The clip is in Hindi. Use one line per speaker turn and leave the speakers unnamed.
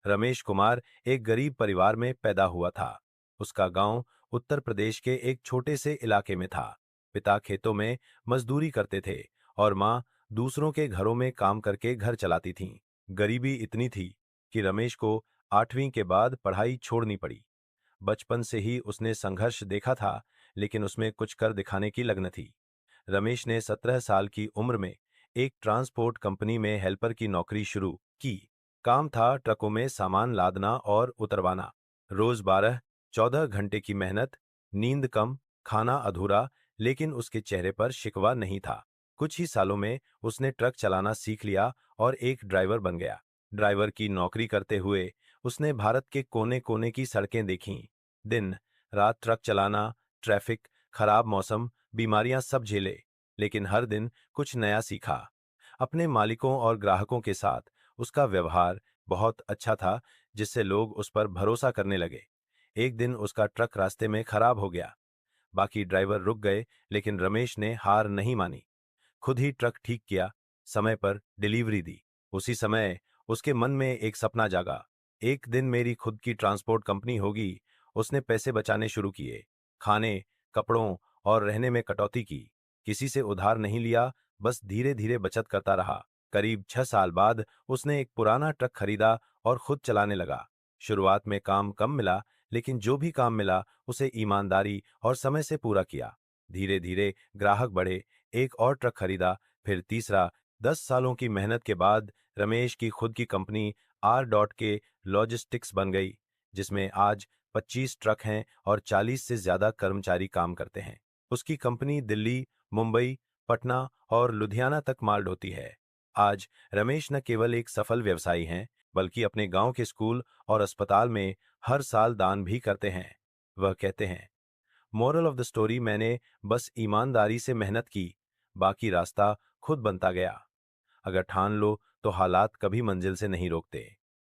रमेश कुमार एक गरीब परिवार में पैदा हुआ था। उसका गांव उत्तर प्रदेश के एक छोटे से इलाके में था। पिता खेतों में मजदूरी करते थे और माँ दूसरों के घरों में काम करके घर चलाती थीं। गरीबी इतनी थी कि रमेश को 8वीं के बाद पढ़ाई छोड़नी पड़ी। बचपन से ही उसने संघर्ष देखा था, लेकिन उसमें कुछ कर दिखाने की लगन थी। रमेश ने 17 साल की उम्र में एक ट्रांसपोर्ट कंपनी में हेल्पर की नौकरी शुरू की। काम था ट्रकों में सामान लादना और उतरवाना। रोज 12-14 घंटे की मेहनत, नींद कम, खाना अधूरा, लेकिन उसके चेहरे पर शिकवा नहीं था। कुछ ही सालों में उसने ट्रक चलाना सीख लिया और एक ड्राइवर बन गया। ड्राइवर की नौकरी करते हुए उसने भारत के कोने कोने की सड़कें देखीं। दिन रात ट्रक चलाना, ट्रैफिक, खराब मौसम, बीमारियां सब झेले, लेकिन हर दिन कुछ नया सीखा। अपने मालिकों और ग्राहकों के साथ उसका व्यवहार बहुत अच्छा था, जिससे लोग उस पर भरोसा करने लगे। एक दिन उसका ट्रक रास्ते में खराब हो गया। बाकी ड्राइवर रुक गए, लेकिन रमेश ने हार नहीं मानी। खुद ही ट्रक ठीक किया, समय पर डिलीवरी दी। उसी समय उसके मन में एक सपना जागा। एक दिन मेरी खुद की ट्रांसपोर्ट कंपनी होगी। उसने पैसे बचाने शुरू किए। खाने, कपड़ों और रहने में कटौती की। किसी से उधार नहीं लिया, बस धीरे धीरे बचत करता रहा। करीब 6 साल बाद उसने एक पुराना ट्रक खरीदा और खुद चलाने लगा। शुरुआत में काम कम मिला, लेकिन जो भी काम मिला उसे ईमानदारी और समय से पूरा किया। धीरे धीरे ग्राहक बढ़े, एक और ट्रक खरीदा, फिर तीसरा। 10 सालों की मेहनत के बाद रमेश की खुद की कंपनी आर डॉट के लॉजिस्टिक्स बन गई, जिसमें आज 25 ट्रक हैं और 40 से ज्यादा कर्मचारी काम करते हैं। उसकी कंपनी दिल्ली, मुंबई, पटना और लुधियाना तक माल ढोती है। आज रमेश न केवल एक सफल व्यवसायी हैं, बल्कि अपने गांव के स्कूल और अस्पताल में हर साल दान भी करते हैं। वह कहते हैं, मोरल ऑफ द स्टोरी, मैंने बस ईमानदारी से मेहनत की, बाकी रास्ता खुद बनता गया। अगर ठान लो तो हालात कभी मंजिल से नहीं रोकते।